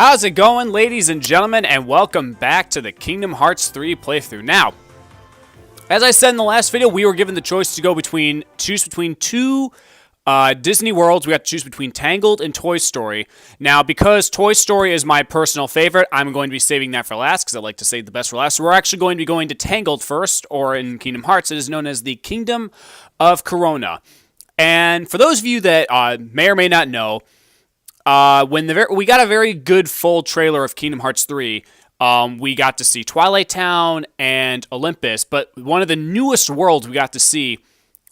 How's it going, ladies and gentlemen, and welcome back to the Kingdom Hearts 3 playthrough. Now, as I said in the last video, we were given the choice to choose between two Disney worlds. We got to choose between Tangled and Toy Story. Now, because Toy Story is my personal favorite, I'm going to be saving that for last because I like to save the best for last. So we're actually going to be going to Tangled first, or in Kingdom Hearts, it is known as the Kingdom of Corona. And for those of you that may or may not know, we got a very good full trailer of Kingdom Hearts 3. We got to see Twilight Town and Olympus, but one of the newest worlds we got to see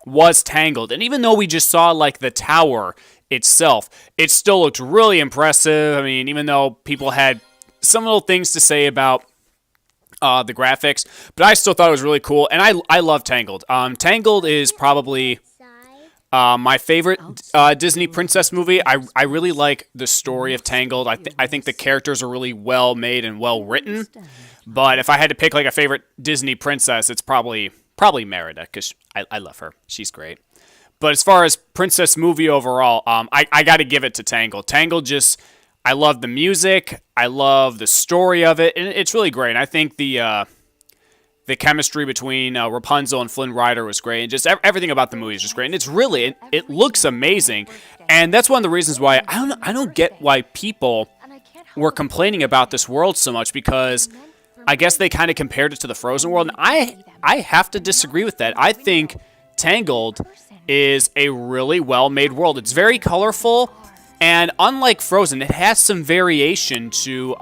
was Tangled. And even though we just saw like the tower itself, it still looked really impressive. I mean, even though people had some little things to say about the graphics, but I still thought it was really cool. And I love Tangled. Tangled is probably my favorite Disney princess movie. I really like the story of Tangled. I think the characters are really well made and well written. But if I had to pick like a favorite Disney princess, it's probably Merida, because I love her. She's great. But as far as princess movie overall, I got to give it to Tangled. Tangled just, I love the music. I love the story of it. And it's really great. And I think the chemistry between Rapunzel and Flynn Rider was great, and just everything about the movie is just great. And it's really, it looks amazing, and that's one of the reasons why I don't get why people were complaining about this world so much, because I guess they kind of compared it to the Frozen world, and I have to disagree with that. I think Tangled is a really well-made world. It's very colorful, and unlike Frozen, it has some variation to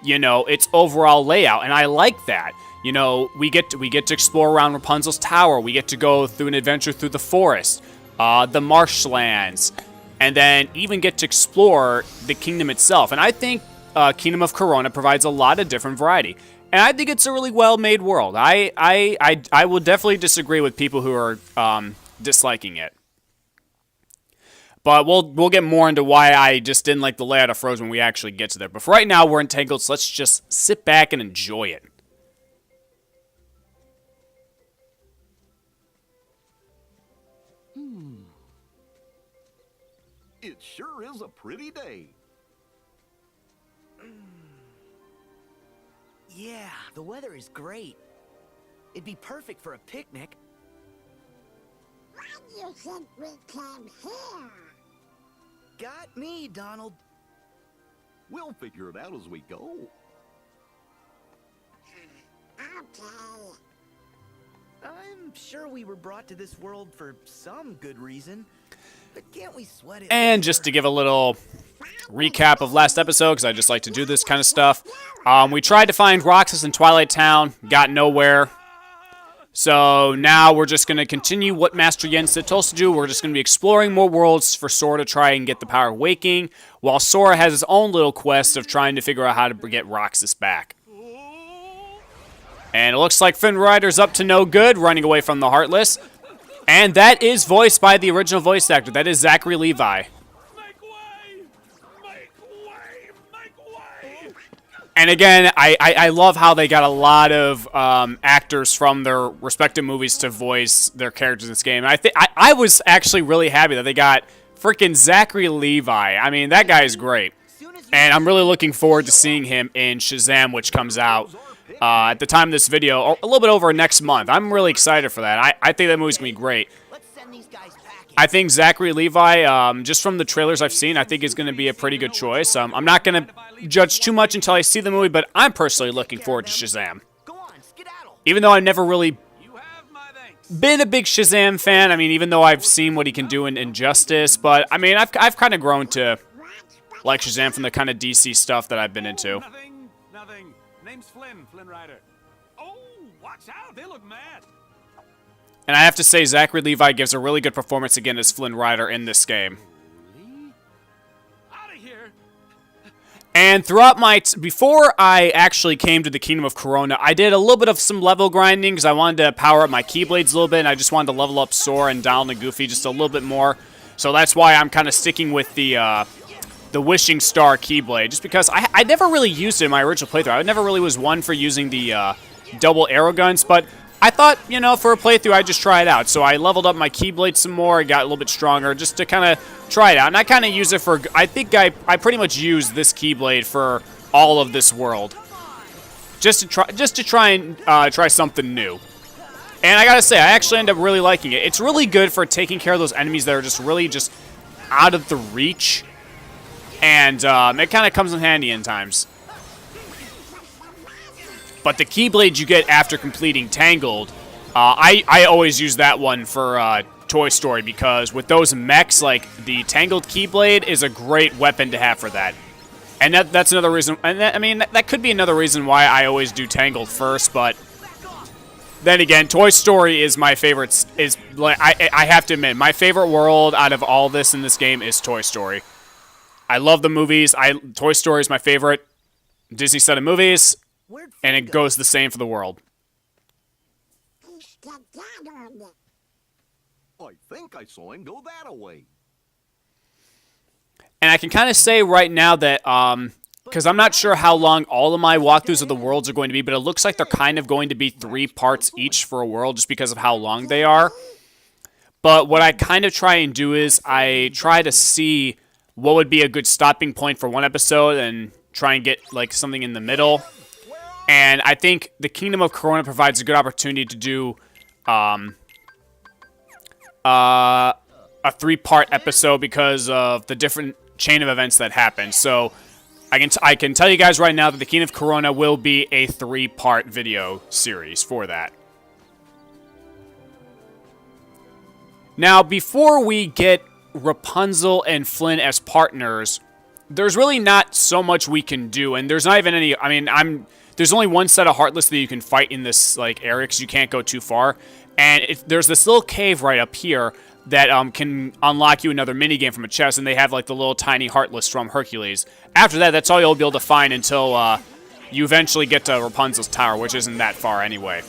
its overall layout, and I like that. You know, we get to explore around Rapunzel's tower. We get to go through an adventure through the forest, the marshlands, and then even get to explore the kingdom itself. And I think Kingdom of Corona provides a lot of different variety, and I think it's a really well-made world. I will definitely disagree with people who are disliking it. But we'll get more into why I just didn't like the layout of Frozen when we actually get to there. But for right now, we're in Tangled, so let's just sit back and enjoy it. It sure is a pretty day. Yeah, the weather is great. It'd be perfect for a picnic. Why do you think we came here? Got me, Donald. We'll figure it out as we go. Okay. I'm sure we were brought to this world for some good reason, but can't we sweat it? And just to give a little recap of last episode, because I just like to do this kind of stuff. We tried to find Roxas in Twilight Town, got nowhere. So now we're just going to continue what Master Yen said told us to do. We're just going to be exploring more worlds for Sora to try and get the power of waking, while Sora has his own little quest of trying to figure out how to get Roxas back. And it looks like Flynn Rider's up to no good, running away from the Heartless. And that is voiced by the original voice actor. That is Zachary Levi. And again, I love how they got a lot of actors from their respective movies to voice their characters in this game. And I was actually really happy that they got freaking Zachary Levi. I mean, that guy is great. And I'm really looking forward to seeing him in Shazam, which comes out at the time of this video, a little bit over next month. I'm really excited for that. I think that movie's going to be great. I think Zachary Levi, just from the trailers I've seen, I think is going to be a pretty good choice. I'm not going to judge too much until I see the movie, but I'm personally looking forward to Shazam. Even though I've never really been a big Shazam fan, I mean, even though I've seen what he can do in Injustice, but I mean, I've kind of grown to like Shazam from the kind of DC stuff that I've been into. Nothing. Name's Flynn Rider. Oh, watch out, they look mad. And I have to say, Zachary Levi gives a really good performance again as Flynn Rider in this game. Out of here. And throughout before I actually came to the Kingdom of Corona, I did a little bit of some level grinding because I wanted to power up my Keyblades a little bit, and I just wanted to level up Sora and Donald and Goofy just a little bit more. So that's why I'm kind of sticking with the Wishing Star Keyblade, just because I never really used it in my original playthrough. I never really was one for using the double arrow guns, but I thought, you know, for a playthrough, I'd just try it out. So I leveled up my Keyblade some more. I got a little bit stronger just to kind of try it out. And I kind of use it for, I think I pretty much use this Keyblade for all of this world. Just to try and try something new. And I gotta say, I actually end up really liking it. It's really good for taking care of those enemies that are just really just out of the reach. And it kind of comes in handy in times. But the Keyblade you get after completing Tangled, I always use that one for Toy Story, because with those mechs, like, the Tangled Keyblade is a great weapon to have for that. And that's another reason, and that could be another reason why I always do Tangled first, but then again, Toy Story is my favorite, I have to admit, my favorite world out of all this in this game is Toy Story. I love the movies. Toy Story is my favorite Disney set of movies, and it goes the same for the world. I think I saw him go that away. And I can kind of say right now that, because I'm not sure how long all of my walkthroughs of the worlds are going to be, but it looks like they're kind of going to be 3 parts each for a world just because of how long they are. But what I kind of try and do is I try to see what would be a good stopping point for one episode and try and get like something in the middle. And I think the Kingdom of Corona provides a good opportunity to do a 3-part episode because of the different chain of events that happen. So I can tell you guys right now that the Kingdom of Corona will be a 3-part video series for that. Now, before we get Rapunzel and Flynn as partners, there's really not so much we can do, and there's not even any, there's only one set of Heartless that you can fight in this like area because you can't go too far, and there's this little cave right up here that can unlock you another minigame from a chest, and they have like the little tiny Heartless from Hercules. After that, that's all you'll be able to find until you eventually get to Rapunzel's tower, which isn't that far anyway.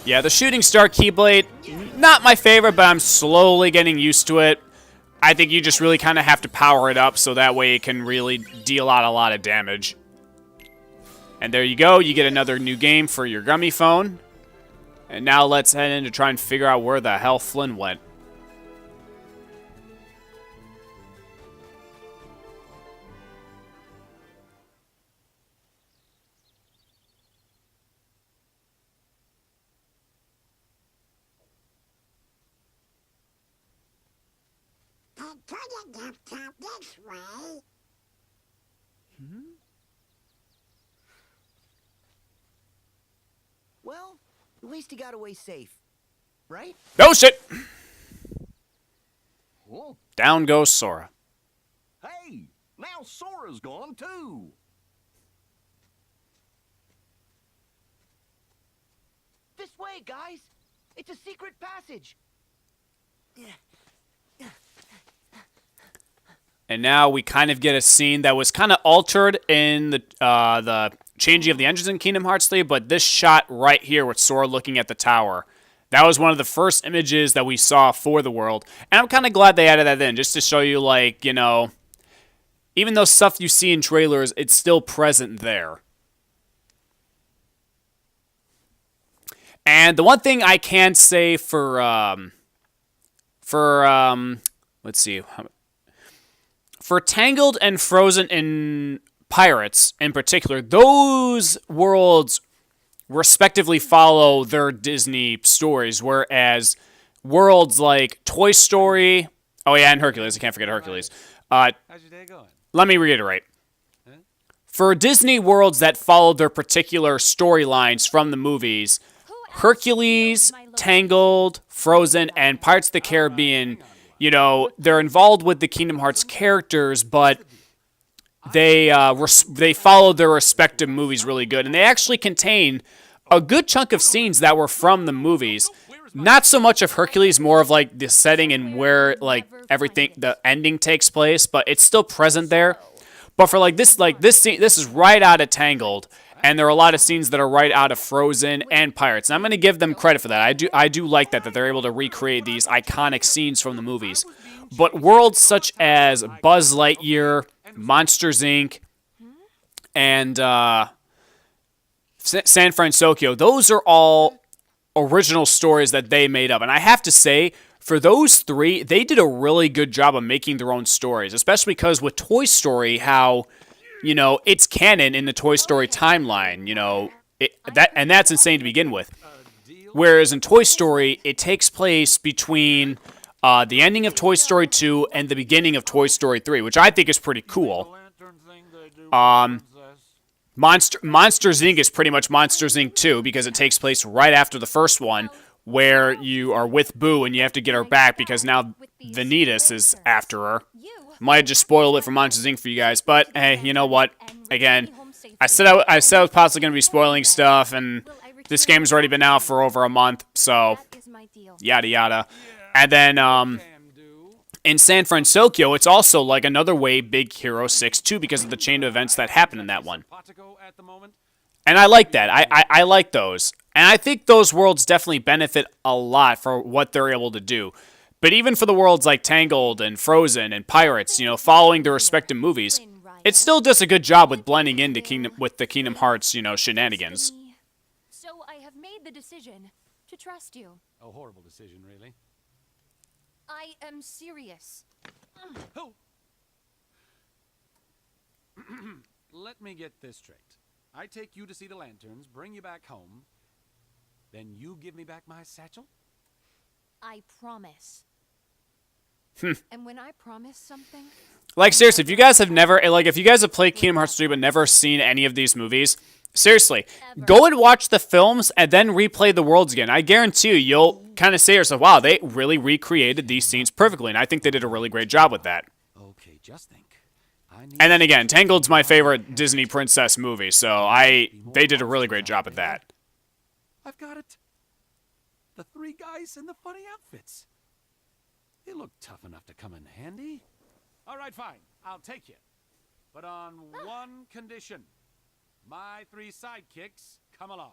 Yeah, the Shooting Star Keyblade, not my favorite, but I'm slowly getting used to it. I think you just really kind of have to power it up so that way it can really deal out a lot of damage. And there you go, you get another new game for your Gummy phone. And now let's head in to try and figure out where the hell Flynn went. I couldn't have come this way. Well, at least he got away safe, right? Oh shit! Oh, Down goes Sora. hey, now Sora's gone too. This way, guys. It's a secret passage. And now we kind of get a scene that was kind of altered in the changing of the engines in Kingdom Hearts 3, but this shot right here with Sora looking at the tower, that was one of the first images that we saw for the world. And I'm kind of glad they added that in, just to show you, like, you know, even though stuff you see in trailers, it's still present there. And the one thing I can say for let's see, for Tangled and Frozen and Pirates in particular, those worlds respectively follow their Disney stories, whereas worlds like Toy Story, oh yeah, and Hercules, I can't forget Hercules. How's your day going? Let me reiterate. For Disney worlds that follow their particular storylines from the movies, Hercules, Tangled, Frozen, and Pirates of the Caribbean, you know, they're involved with the Kingdom Hearts characters, but they follow their respective movies really good, and they actually contain a good chunk of scenes that were from the movies. Not so much of Hercules, more of like the setting and where like everything, the ending takes place, but it's still present there. But for like this scene, this is right out of Tangled, and there are a lot of scenes that are right out of Frozen and Pirates. And I'm going to give them credit for that. I do like that they're able to recreate these iconic scenes from the movies. but worlds such as Buzz Lightyear, Monsters Inc., and San Francisco, those are all original stories that they made up. And I have to say, for those three, they did a really good job of making their own stories, especially because with Toy Story, how, you know, it's canon in the Toy Story timeline, you know, and that's insane to begin with. Whereas in Toy Story, it takes place between the ending of Toy Story 2 and the beginning of Toy Story 3, which I think is pretty cool. Monsters Inc. is pretty much Monsters Inc. 2 because it takes place right after the first one, where you are with Boo and you have to get her back because now Vanitas is after her. Might have just spoiled it for Monsters Inc. for you guys, but hey, you know what? Again, I said I was possibly going to be spoiling stuff, and this game's already been out for over a month, so yada yada. And then in San Francisco, it's also like another way Big Hero 6 too because of the chain of events that happen in that one. And I like that. I like those. And I think those worlds definitely benefit a lot for what they're able to do. But even for the worlds like Tangled and Frozen and Pirates, you know, following their respective movies, it still does a good job with blending into the Kingdom Hearts, you know, shenanigans. So I have made the decision to trust you. A horrible decision, really. I am serious. Oh. Let me get this straight. I take you to see the lanterns, bring you back home, then you give me back my satchel? I promise. And when I promise something... Like, seriously, if you guys have never... Like, if you guys have played Kingdom Hearts 3 but never seen any of these movies, seriously, go and watch the films and then replay the worlds again. I guarantee you'll kind of say to yourself, wow, they really recreated these scenes perfectly, and I think they did a really great job with that. Okay, just think. And then again, Tangled's my favorite Disney princess movie, so they did a really great job at that. I've got it. The three guys in the funny outfits. They look tough enough to come in handy. All right, fine. I'll take you. But on one condition. My three sidekicks come along.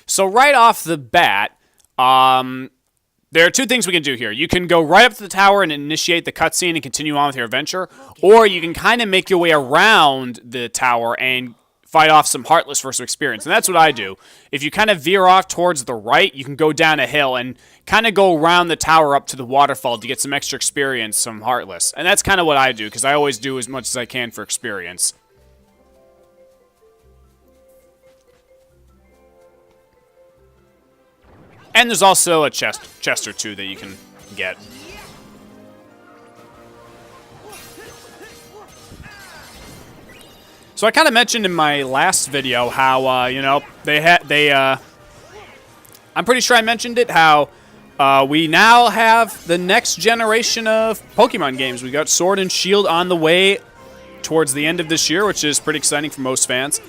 So right off the bat, there are two things we can do here. You can go right up to the tower and initiate the cutscene and continue on with your adventure, or you can kind of make your way around the tower and fight off some Heartless for some experience, and that's what I do. If you kind of veer off towards the right, you can go down a hill and kind of go around the tower up to the waterfall to get some extra experience, some Heartless. And that's kind of what I do, because I always do as much as I can for experience. And there's also a chest or two that you can get. So I kind of mentioned in my last video how, you know, I'm pretty sure I mentioned it, how we now have the next generation of Pokemon games. We got Sword and Shield on the way towards the end of this year, which is pretty exciting for most fans.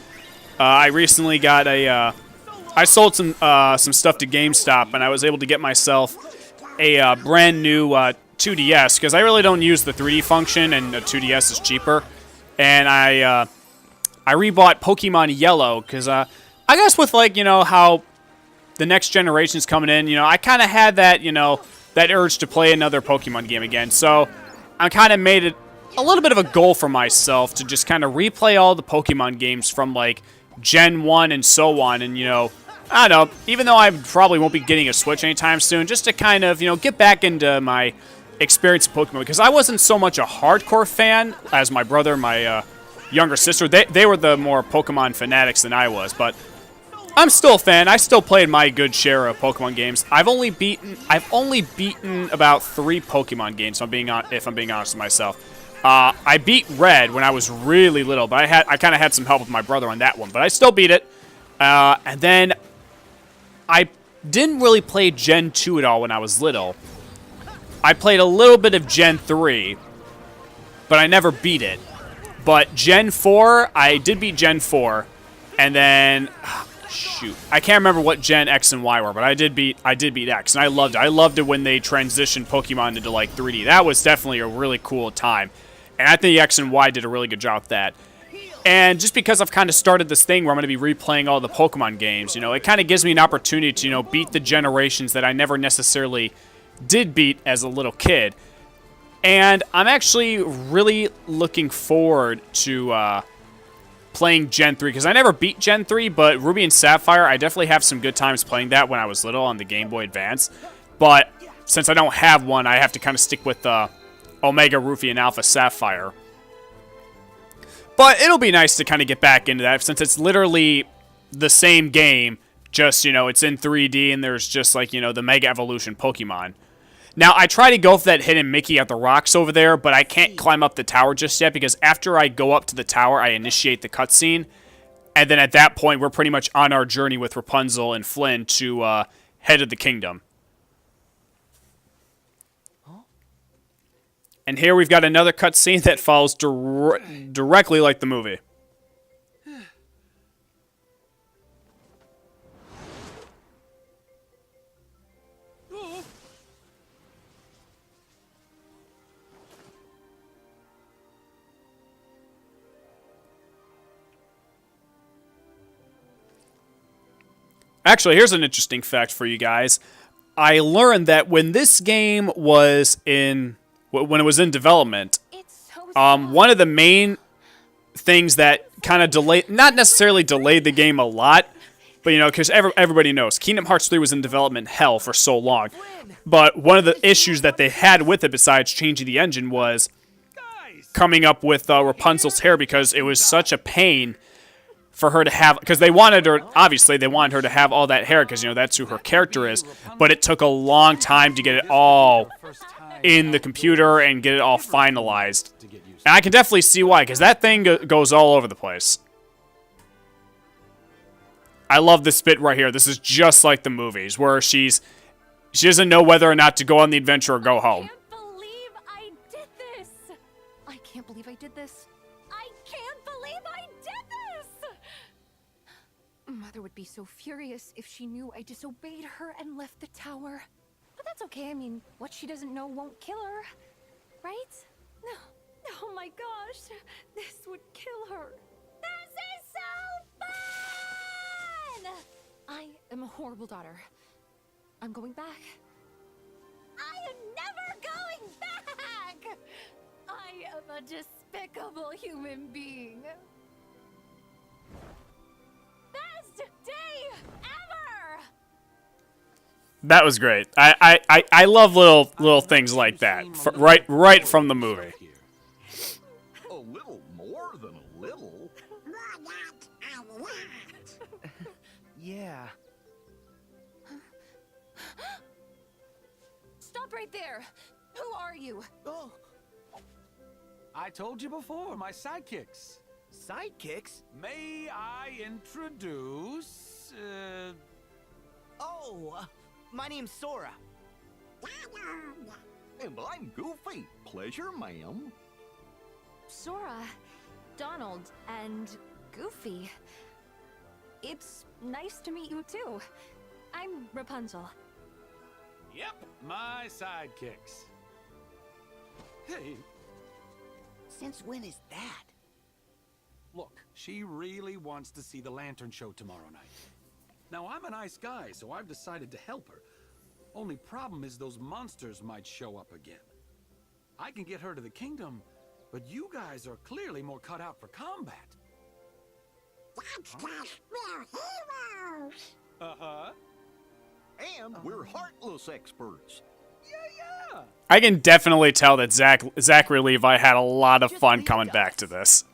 I recently got I sold some stuff to GameStop, and I was able to get myself a brand new 2DS, because I really don't use the 3D function, and a 2DS is cheaper. And I rebought Pokemon Yellow, because I guess with, like, you know, how the next generation's coming in, you know, I kind of had that, you know, that urge to play another Pokemon game again. So I kind of made it a little bit of a goal for myself to just kind of replay all the Pokemon games from, like, Gen 1 and so on, and, you know, I don't know, even though I probably won't be getting a Switch anytime soon, just to kind of, you know, get back into my experience of Pokemon, because I wasn't so much a hardcore fan as my brother, my younger sister. They were the more Pokemon fanatics than I was, but I'm still a fan. I still played my good share of Pokemon games. I've only beaten about 3 Pokemon games, if I'm being honest with myself. I beat Red when I was really little, but I kind of had some help with my brother on that one, but I still beat it. And then I didn't really play Gen 2 at all when I was little. I played a little bit of Gen 3, but I never beat it. But Gen 4, I did beat Gen 4, and then shoot, I can't remember what Gen X and Y were, but I did beat X, and I loved it. I loved it when they transitioned Pokemon into, like, 3D. That was definitely a really cool time, and I think X and Y did a really good job with that. And just because I've kind of started this thing where I'm going to be replaying all the Pokemon games, you know, it kind of gives me an opportunity to, you know, beat the generations that I never necessarily did beat as a little kid. And I'm actually really looking forward to playing Gen 3, because I never beat Gen 3, but Ruby and Sapphire, I definitely have some good times playing that when I was little on the Game Boy Advance. But since I don't have one, I have to kind of stick with Omega Ruby and Alpha Sapphire. But it'll be nice to kind of get back into that, since it's literally the same game, just, you know, it's in 3D, and there's just, like, you know, the Mega Evolution Pokemon. Now, I try to go for that hidden Mickey at the rocks over there, but I can't climb up the tower just yet, because after I go up to the tower, I initiate the cutscene, and then at that point, we're pretty much on our journey with Rapunzel and Flynn to head to the kingdom. And here we've got another cutscene that follows directly like the movie. Actually, here's an interesting fact for you guys. I learned that when this game was when it was in development, one of the main things that kind of not necessarily delayed the game a lot, but, you know, because everybody knows Kingdom Hearts 3 was in development hell for so long. But one of the issues that they had with it, besides changing the engine, was coming up with Rapunzel's hair, because it was such a pain for her to have, because obviously they wanted her to have all that hair, because, you know, that's who her character is, but it took a long time to get it all in the computer and get it all finalized. And I can definitely see why, because that thing goes all over the place. I love this bit right here. This is just like the movies, where she doesn't know whether or not to go on the adventure or go home. I can't believe I did this. I can't believe I did this. I can't believe I did this. Mother would be so furious if she knew I disobeyed her and left the tower. But that's okay. I mean, what she doesn't know won't kill her, right? No. Oh my gosh. This would kill her. This is so fun! I am a horrible daughter. I'm going back. I am never going back! I am a despicable human being. Best day ever! That was great. I love little things like that, right from the movie. A little more than a little. Why not a lot? Yeah. Stop right there! Who are you? Oh, I told you before, my sidekicks. sidekicks? May I introduce, Oh, my name's Sora. And I'm Goofy. Pleasure, ma'am. Sora, Donald, and Goofy. It's nice to meet you too. I'm Rapunzel. Yep, my sidekicks. Hey, Since when is that? look, she really wants to see the lantern show tomorrow night. Now, I'm a nice guy, so I've decided to help her. Only problem is those monsters might show up again. I can get her to the kingdom, but you guys are clearly more cut out for combat. That's 'cause we're heroes. Uh-huh. And we're heartless experts. Yeah. I can definitely tell that Zachary Levi had a lot of fun coming back to this.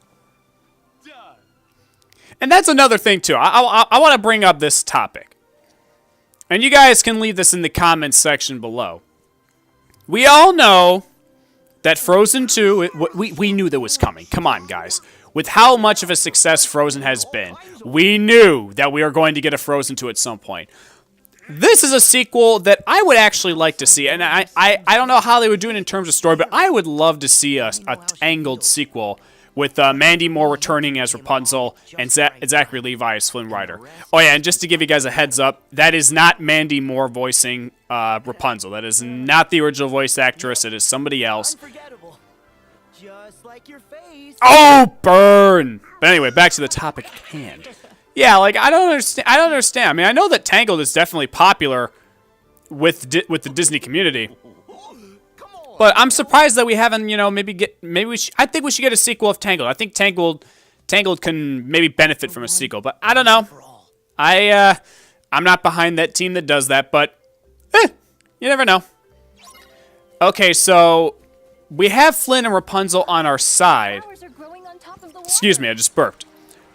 Done. And that's another thing, too. I want to bring up this topic. And you guys can leave this in the comments section below. We all know that Frozen 2, we knew that was coming. Come on, guys. With how much of a success Frozen has been, we knew that we are going to get a Frozen 2 at some point. This is a sequel that I would actually like to see, and I don't know how they would do it in terms of story, but I would love to see a Tangled sequel with Mandy Moore returning as Rapunzel and Zachary Levi as Flynn Rider. Oh yeah, and just to give you guys a heads up, that is not Mandy Moore voicing Rapunzel. That is not the original voice actress. It is somebody else. Unforgettable. Just like your face. Oh, burn! But anyway, back to the topic at hand. Yeah, like, I don't understand. I mean, I know that Tangled is definitely popular with the Disney community. But I'm surprised that we haven't, you know, I think we should get a sequel of Tangled. I think Tangled can maybe benefit from a sequel, but I don't know. I'm not behind that team that does that, but you never know. Okay, so we have Flynn and Rapunzel on our side. Flowers are growing on top of the water. Excuse me, I just burped.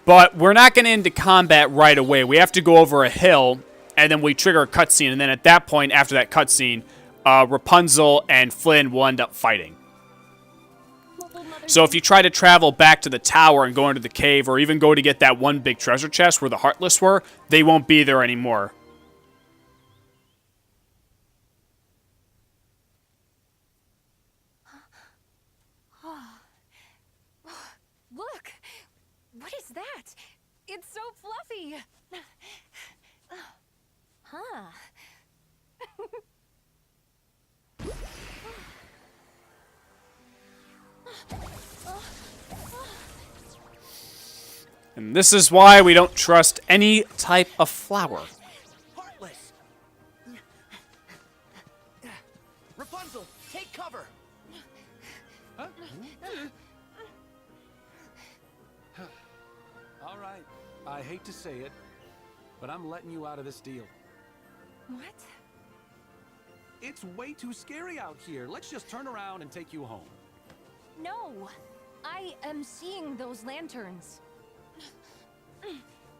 But we're not going into combat right away. We have to go over a hill, and then we trigger a cutscene, and then at that point, after that cutscene, Rapunzel and Flynn will end up fighting. So if you try to travel back to the tower and go into the cave, or even go to get that one big treasure chest where the Heartless were, they won't be there anymore. Look! What is that? It's so fluffy! Huh. And this is why we don't trust any type of flower. Heartless. Rapunzel, take cover. All right. I hate to say it, but I'm letting you out of this deal. What? It's way too scary out here. Let's just turn around and take you home. No! I am seeing those lanterns.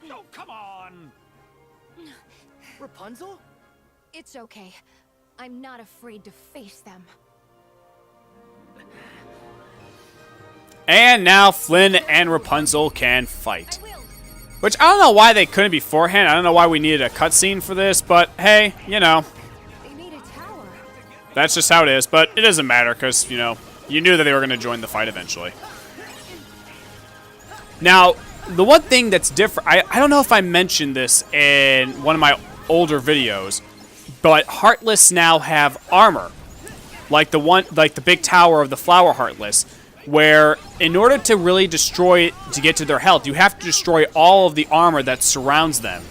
Oh, come on! Rapunzel? It's okay. I'm not afraid to face them. And now Flynn and Rapunzel can fight. I will. Which, I don't know why they couldn't beforehand. I don't know why we needed a cutscene for this, but hey, you know. They made a tower. That's just how it is, but it doesn't matter, because, you know, you knew that they were going to join the fight eventually. Now, the one thing that's different, I don't know if I mentioned this in one of my older videos, but Heartless now have armor. Like the big tower of the Flower Heartless, where in order to really destroy it, to get to their health, you have to destroy all of the armor that surrounds them.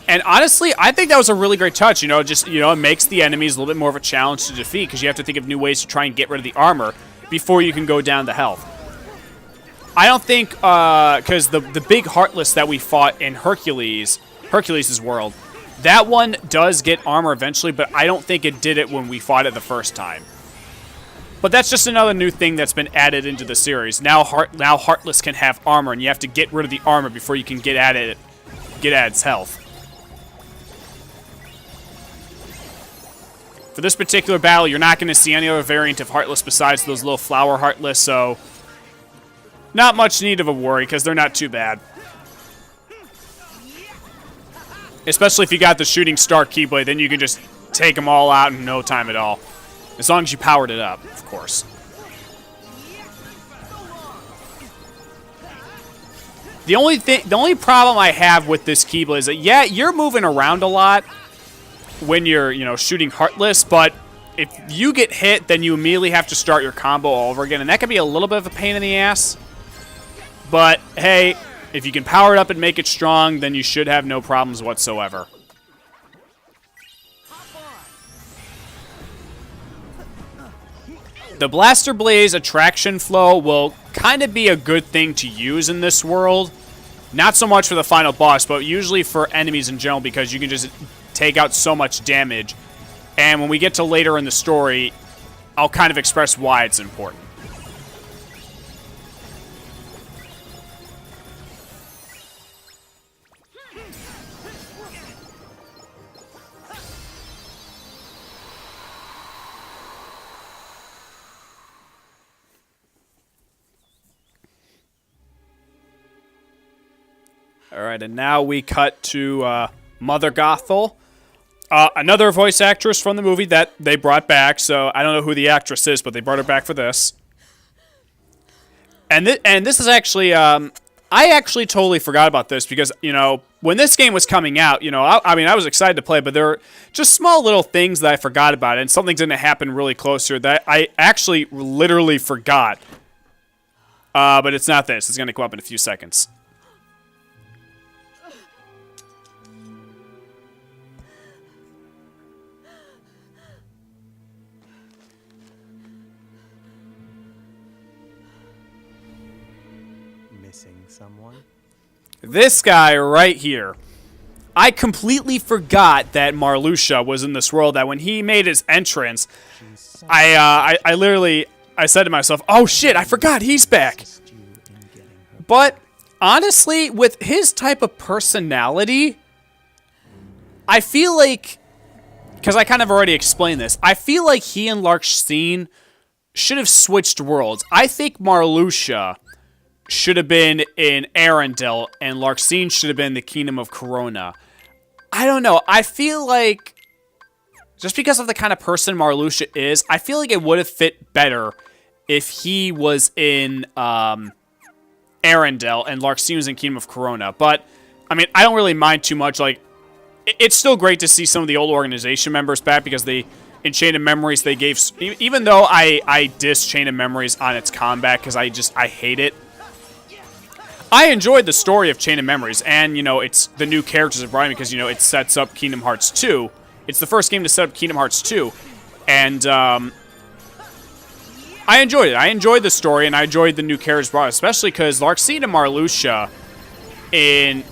And honestly, I think that was a really great touch. You know, it makes the enemies a little bit more of a challenge to defeat, because you have to think of new ways to try and get rid of the armor before you can go down to health. I don't think, because the big Heartless that we fought in Hercules' world, that one does get armor eventually, but I don't think it did it when we fought it the first time. But that's just another new thing that's been added into the series. Now Heartless can have armor, and you have to get rid of the armor before you can get at its health. For this particular battle, you're not going to see any other variant of Heartless besides those little Flower Heartless, so not much need of a worry, because they're not too bad. Especially if you got the Shooting Star Keyblade, then you can just take them all out in no time at all. As long as you powered it up, of course. The only problem I have with this Keyblade is that, yeah, you're moving around a lot when you're, you know, shooting Heartless, but if you get hit, then you immediately have to start your combo all over again, and that can be a little bit of a pain in the ass. But, hey, if you can power it up and make it strong, then you should have no problems whatsoever. The Blaster Blaze attraction flow will kind of be a good thing to use in this world. Not so much for the final boss, but usually for enemies in general, because you can just take out so much damage. And when we get to later in the story, I'll kind of express why it's important. Alright, and now we cut to Mother Gothel. Another voice actress from the movie that they brought back, so I don't know who the actress is, but they brought her back for this. And this is actually, I actually totally forgot about this because, you know, when this game was coming out, you know, I mean, I was excited to play, but there were just small little things that I forgot about, and something didn't happen really close here that I actually literally forgot. But it's not this. It's going to go up in a few seconds. Missing someone? This guy right here. I completely forgot that Marluxia was in this world, that when he made his entrance, I literally, I said to myself, oh shit, I forgot he's back. But honestly, with his type of personality, I feel like, because I kind of already explained this, I feel like he and Larxene should have switched worlds. I think Marluxia should have been in Arendelle, and Larxene should have been the Kingdom of Corona. I don't know. I feel like, just because of the kind of person Marluxia is, I feel like it would have fit better if he was in Arendelle and Larxene was in Kingdom of Corona. But, I mean, I don't really mind too much. Like, it's still great to see some of the old organization members back, because they, in Chain of Memories, they gave, even though I diss Chain of Memories on its combat, because I hate it, I enjoyed the story of Chain of Memories, and, you know, it's the new characters of Brian, because, you know, it sets up Kingdom Hearts 2. It's the first game to set up Kingdom Hearts 2, and, I enjoyed it. I enjoyed the story, and I enjoyed the new characters brought, especially because Larxene and Marluxia in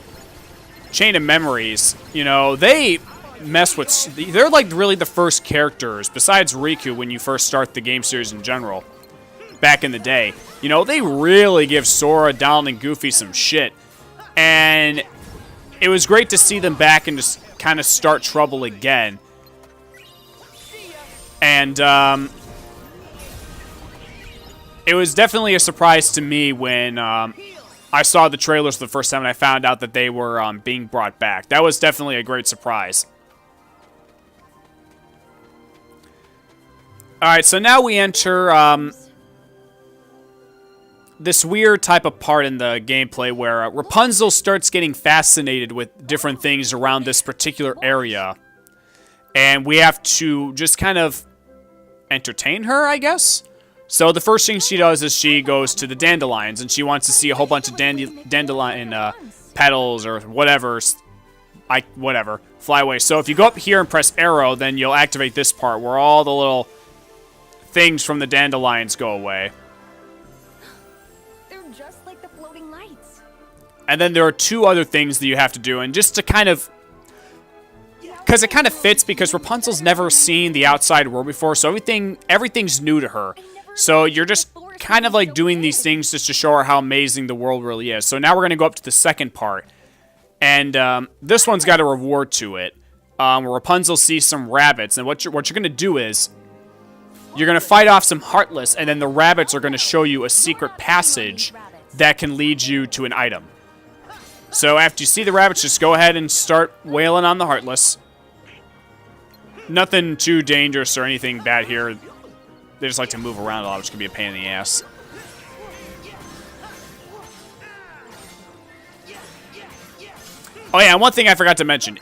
Chain of Memories, you know, they mess with, they're like really the first characters, besides Riku, when you first start the game series in general, back in the day. You know, they really give Sora, Donald, and Goofy some shit. And it was great to see them back and just kind of start trouble again. And, it was definitely a surprise to me when, I saw the trailers for the first time and I found out that they were, being brought back. That was definitely a great surprise. Alright, so now we enter, this weird type of part in the gameplay where Rapunzel starts getting fascinated with different things around this particular area. And we have to just kind of entertain her, I guess? So the first thing she does is she goes to the dandelions, and she wants to see a whole bunch of dandelion petals or whatever, whatever, fly away. So if you go up here and press arrow, then you'll activate this part where all the little things from the dandelions go away. Just like the floating lights. And then there are two other things that you have to do, and just to kind of, because it kind of fits, because Rapunzel's never seen the outside world before, so everything's new to her. So you're just kind of like doing these things just to show her how amazing the world really is. So now we're going to go up to the second part, and this one's got a reward to it, where Rapunzel sees some rabbits, and what you're going to do is, you're going to fight off some Heartless, and then the rabbits are going to show you a secret passage that can lead you to an item. So after you see the rabbits, just go ahead and start wailing on the Heartless. Nothing too dangerous or anything bad here. They just like to move around a lot, which can be a pain in the ass. Oh yeah, and one thing I forgot to mention.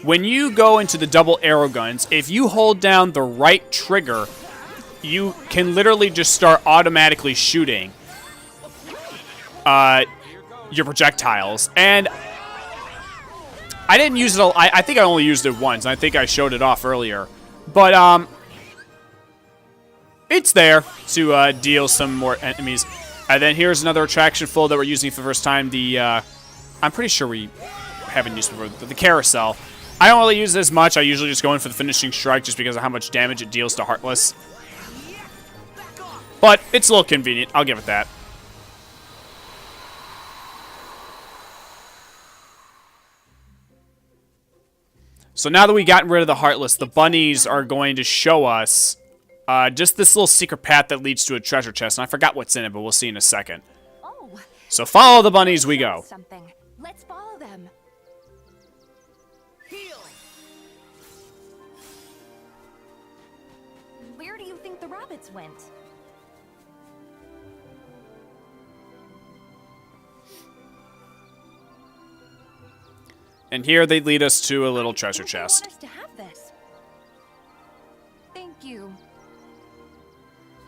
When you go into the double arrow guns, if you hold down the right trigger, you can literally just start automatically shooting your projectiles. And I didn't use it, I think I only used it once, and I think I showed it off earlier. But, it's there to deal some more enemies. And then here's another attraction full that we're using for the first time. The, I'm pretty sure we haven't used before, the carousel. I don't really use it as much. I usually just go in for the finishing strike just because of how much damage it deals to Heartless. But it's a little convenient. I'll give it that. So now that we've gotten rid of the Heartless, the bunnies are going to show us just this little secret path that leads to a treasure chest. And I forgot what's in it, but we'll see in a second. Oh. So follow the bunnies we go. Something. Let's follow them. Where do you think the rabbits went? And here they lead us to a little treasure I chest. want us to have this. Thank you.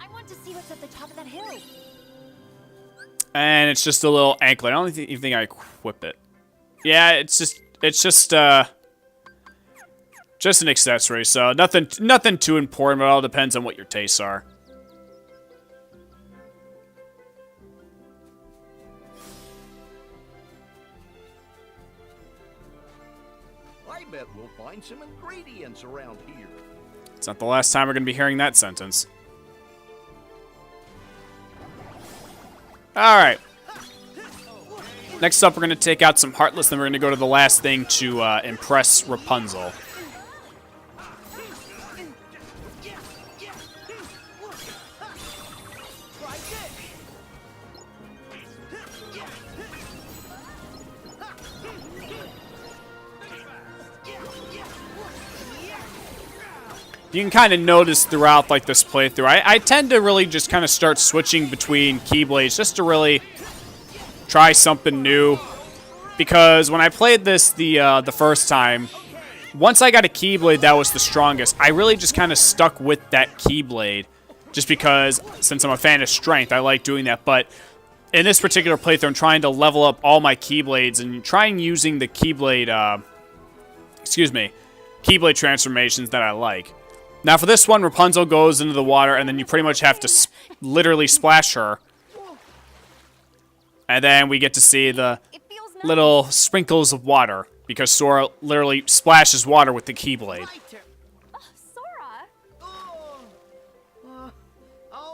I want to see what's at the top of that hill. And it's just a little anklet. I don't even think I equip it. Yeah, it's just an accessory, so nothing too important, but it all depends on what your tastes are. I bet we'll find some ingredients around here. It's not the last time we're going to be hearing that sentence. Alright. Next up, we're going to take out some Heartless, then we're going to go to the last thing to impress Rapunzel. You can kind of notice throughout like this playthrough, I tend to really just kind of start switching between Keyblades just to really try something new. Because when I played this the first time, once I got a Keyblade that was the strongest, I really just kind of stuck with that Keyblade. Just because, since I'm a fan of strength, I like doing that. But in this particular playthrough, I'm trying to level up all my Keyblades and trying using the Keyblade, Keyblade transformations that I like. Now for this one, Rapunzel goes into the water, and then you pretty much have to literally splash her. And then we get to see the little sprinkles of water, because Sora literally splashes water with the Keyblade. Sora!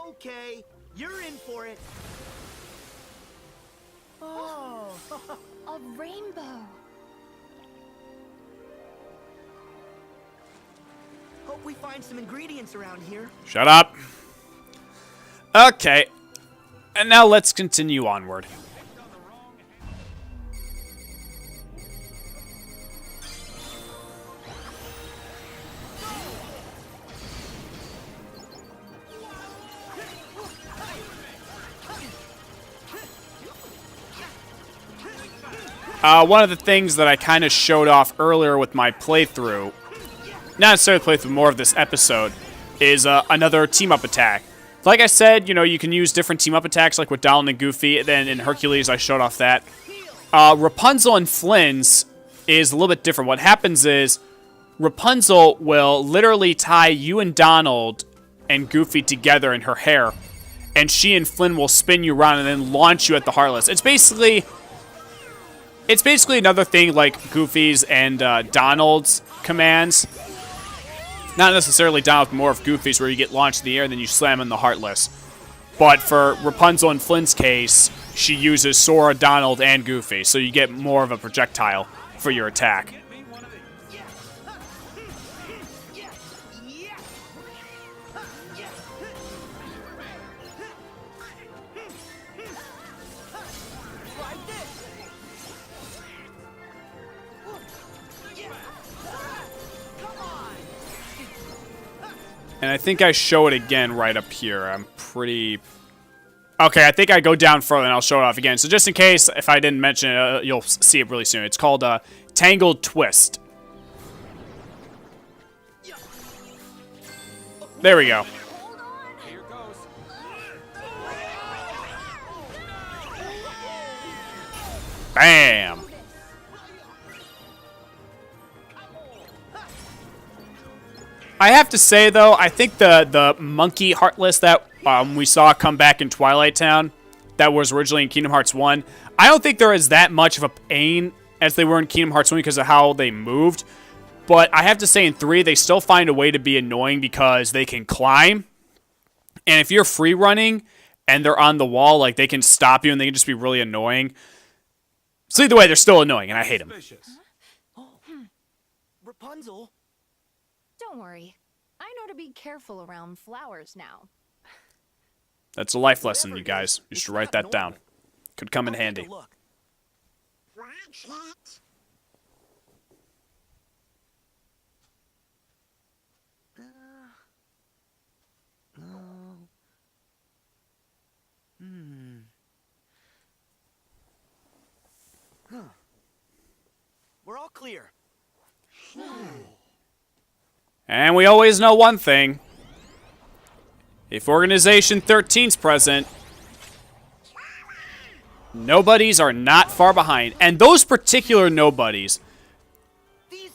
Okay, you're in for it. Oh, A rainbow. hope we find some ingredients around here. Shut up. Okay. And now let's continue onward. One of the things that I kind of showed off earlier with my playthrough, not necessarily playthrough, more of this episode, is another team-up attack. Like I said, you know, you can use different team-up attacks, like with Donald and Goofy. Then in Hercules, I showed off that. Rapunzel and Flynn's is a little bit different. What happens is, Rapunzel will literally tie you and Donald and Goofy together in her hair, and she and Flynn will spin you around and then launch you at the Heartless. It's basically another thing like Goofy's and Donald's commands. Not necessarily Donald, but more of Goofy's, where you get launched in the air and then you slam in the Heartless. But for Rapunzel and Flynn's case, she uses Sora, Donald, and Goofy, so you get more of a projectile for your attack. And I think I show it again right up here. I'm pretty... Okay, I think I go down further and I'll show it off again. So just in case, if I didn't mention it, you'll see it really soon. It's called Tangled Twist. There we go. Here goes. Bam! I have to say, though, I think the monkey Heartless that we saw come back in Twilight Town, that was originally in Kingdom Hearts 1, I don't think they're as that much of a pain as they were in Kingdom Hearts 1 because of how they moved. But I have to say, in 3, they still find a way to be annoying because they can climb. And if you're free running and they're on the wall, like, they can stop you and they can just be really annoying. So either way, they're still annoying, and I hate them. Suspicious. Rapunzel. Don't worry. I know to be careful around flowers now. That's a life lesson, you Whatever it is, guys. You it's should write not that down. normal. Could come in I'll take handy. a look. Watch it. We're all clear. And we always know one thing. If Organization 13's present, nobodies are not far behind. And those particular nobodies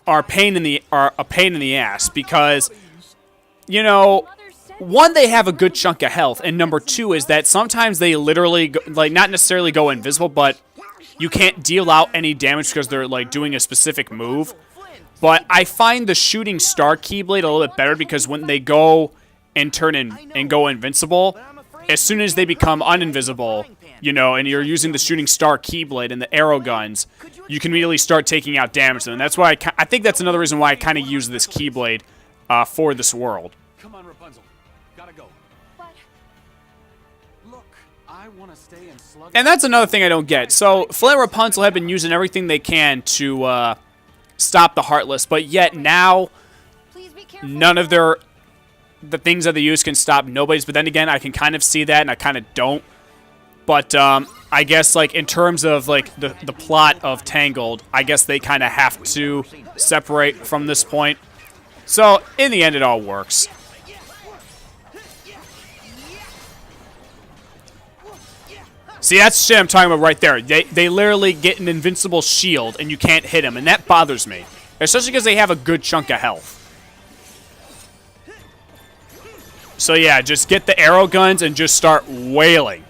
are a pain in the ass because, you know, one, they have a good chunk of health, and number two is that sometimes they literally go, like, not necessarily go invisible, but you can't deal out any damage because they're like doing a specific move. But I find the shooting star keyblade a little bit better because when they go and turn in and go invincible, as soon as they become uninvisible, you know, and you're using the shooting star keyblade and the arrow guns, you can immediately start taking out damage to them. And that's why I think that's another reason why I kind of use this keyblade for this world. Come on, Rapunzel. Gotta go. But Look, I want to stay and slug. And that's another thing I don't get. So Flint and Rapunzel have been using everything they can to stop the Heartless, but yet now please be careful. none of the things that they use can stop nobodies. But then again, I can kind of see that, and I kind of don't. But I guess, like, in terms of like the plot of Tangled, I guess they kind of have to separate from this point. So in the end, it all works. See, that's shit I'm talking about right there. They literally get an invincible shield, and you can't hit them, and that bothers me. Especially because they have a good chunk of health. So yeah, just get the arrow guns and just start wailing.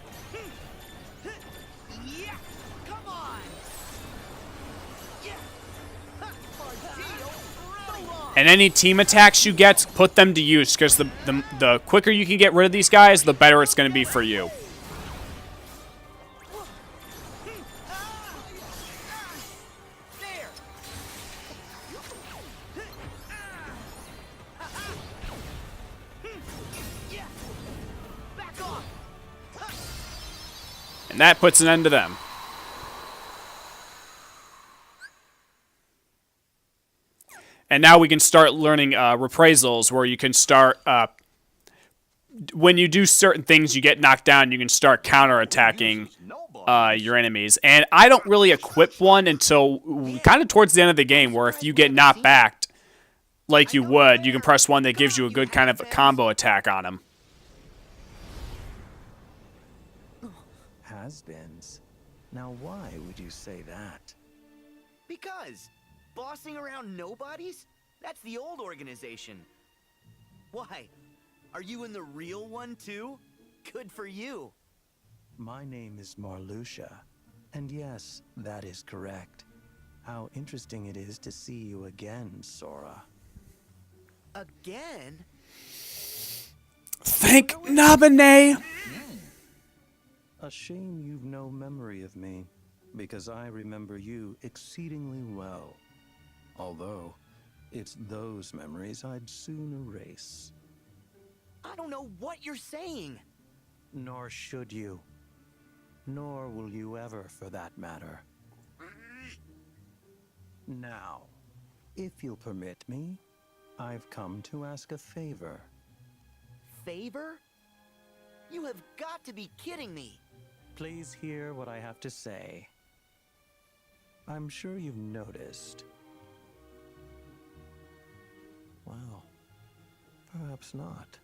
And any team attacks you get, put them to use, because the quicker you can get rid of these guys, the better it's going to be for you. And that puts an end to them. And now we can start learning reprisals, where you can start, when you do certain things, you get knocked down, you can start counterattacking your enemies. And I don't really equip one until kind of towards the end of the game, where if you get knocked back like you would, you can press one that gives you a good kind of a combo attack on them. Has-beens. Now why would you say that? Because bossing around nobodies? That's the old organization. Why? Are you in the real one too? Good for you. My name is Marluxia, and yes, that is correct. How interesting it is to see you again, Sora. Again? Thank Nabane! A shame you've no memory of me, because I remember you exceedingly well. Although, it's those memories I'd soon erase. I don't know what you're saying. Nor should you. Nor will you ever, for that matter. Now, if you'll permit me, I've come to ask a favor. Favor? You have got to be kidding me. Please hear what I have to say. I'm sure you've noticed. Well, perhaps not.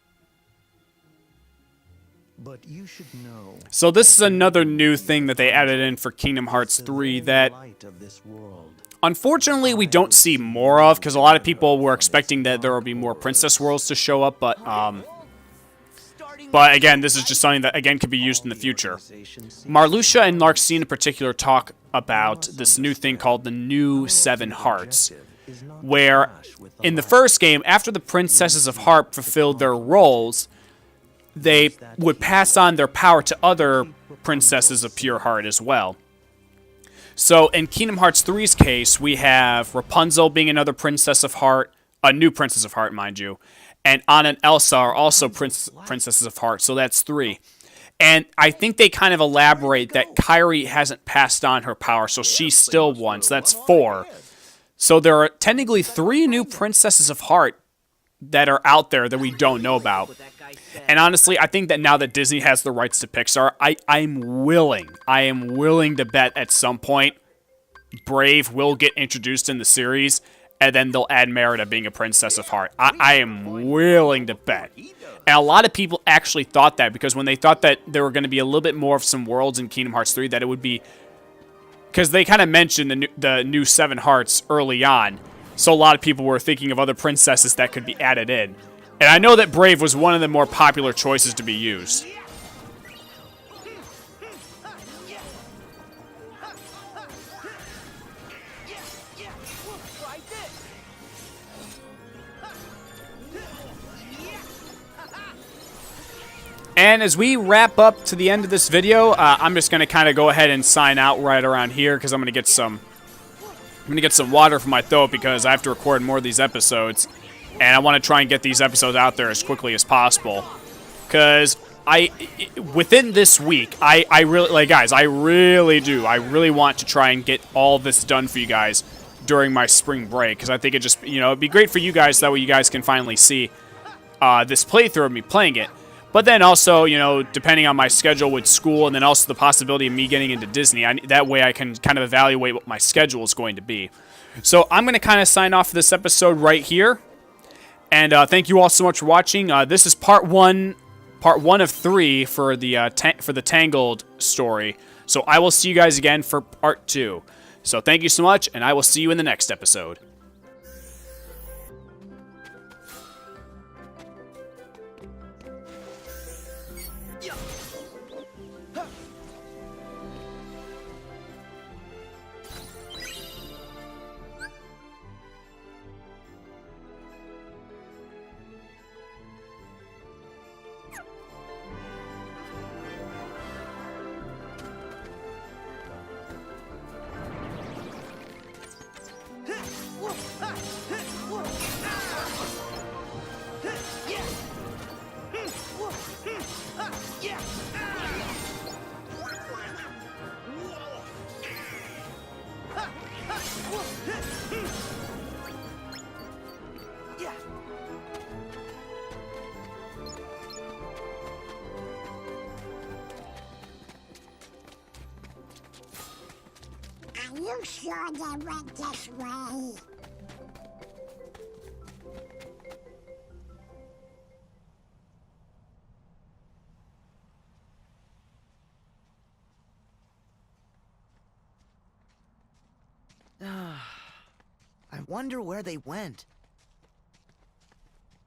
But you should know. So this is another new thing that they added in for Kingdom Hearts 3 that, light of this world. unfortunately, we don't see more of, because a lot of people were expecting that there will be more Princess Worlds to show up, but again, this is just something that, again, could be used in the future. Marluxia and Larxene in particular talk about this new thing called the New Seven Hearts, where in the first game, after the Princesses of Heart fulfilled their roles, they would pass on their power to other Princesses of Pure Heart as well. So in Kingdom Hearts 3's case, we have Rapunzel being another Princess of Heart, a new Princess of Heart, mind you, and Anna and Elsa are also Princesses of Heart, so that's 3. And I think they kind of elaborate that Kairi hasn't passed on her power, so she's still 1, so that's 4. So there are technically 3 new Princesses of Heart that are out there that we don't know about. And honestly, I think that now that Disney has the rights to Pixar, I am willing to bet at some point Brave will get introduced in the series, and then they'll add Merida being a Princess of Heart. I am willing to bet. And a lot of people actually thought that, because when they thought that there were going to be a little bit more of some worlds in Kingdom Hearts 3, that it would be... Because they kind of mentioned the new 7 Hearts early on, so a lot of people were thinking of other princesses that could be added in. And I know that Brave was one of the more popular choices to be used. And as we wrap up to the end of this video, I'm just going to kind of go ahead and sign out right around here, because I'm going to get some water from my throat, because I have to record more of these episodes, and I want to try and get these episodes out there as quickly as possible. Because within this week, I really, like, guys, I really want to try and get all this done for you guys during my spring break, because I think it just, you know, it'd be great for you guys, that way you guys can finally see this playthrough of me playing it. But then also, you know, depending on my schedule with school, and then also the possibility of me getting into Disney, that way I can kind of evaluate what my schedule is going to be. So I'm going to kind of sign off this episode right here. And thank you all so much for watching. This is part one of 3 for the Tangled story. So I will see you guys again for part 2. So thank you so much, and I will see you in the next episode. Are you sure they went this way? I wonder where they went.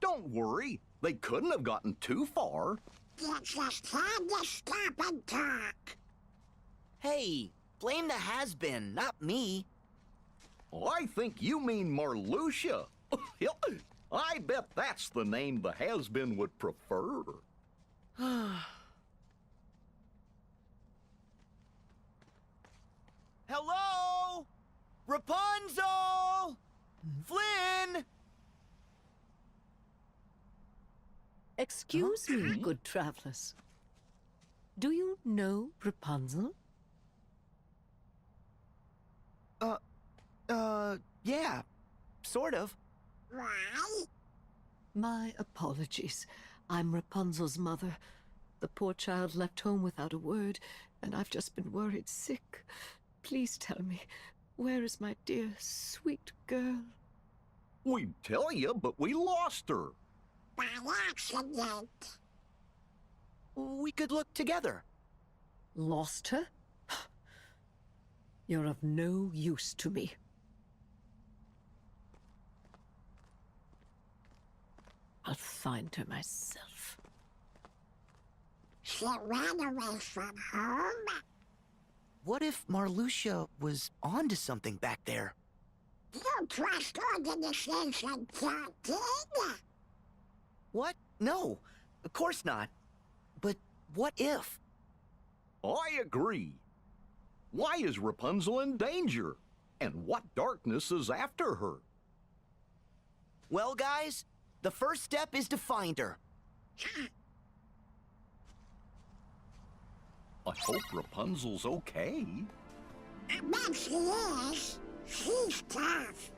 Don't worry. They couldn't have gotten too far. You just had to stop and talk. Hey, blame the has-been, not me. I think you mean Marluxia. I bet that's the name the has-been would prefer. Hello? Rapunzel! Flynn! Excuse me, good travelers. Do you know Rapunzel? Yeah, sort of. Why? My apologies. I'm Rapunzel's mother. The poor child left home without a word, and I've just been worried sick. Please tell me, where is my dear, sweet girl? We'd tell you, but we lost her. By accident. We could look together. Lost her? You're of no use to me. I'll find her myself. She ran away from home. What if Marluxia was onto something back there? You trust organization talking? What? No, of course not. But what if? I agree. Why is Rapunzel in danger? And what darkness is after her? Well, guys, the first step is to find her. I hope Rapunzel's okay. I bet she is. She's tough.